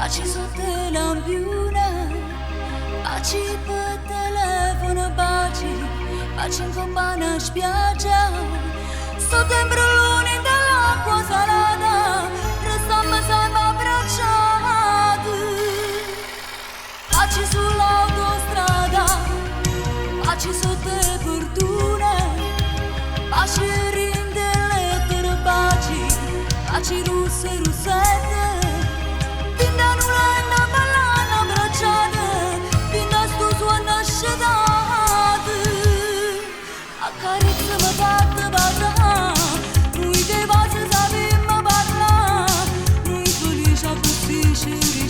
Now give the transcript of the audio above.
baci sotto il lampione, baci per telefono, baci in compagnia in spiaggia, sotto il brullone dell'acqua salata, restiamo sempre abbracciati. Baci sull'autostrada, baci sotto le fortune, baci rinde lettere, baci russe e russette. Pinda nulla e una ballana abbracciate, pinda stu suono scetate. Accarezzami fatta parla, noi che passa sappiamo parla, noi felici così ci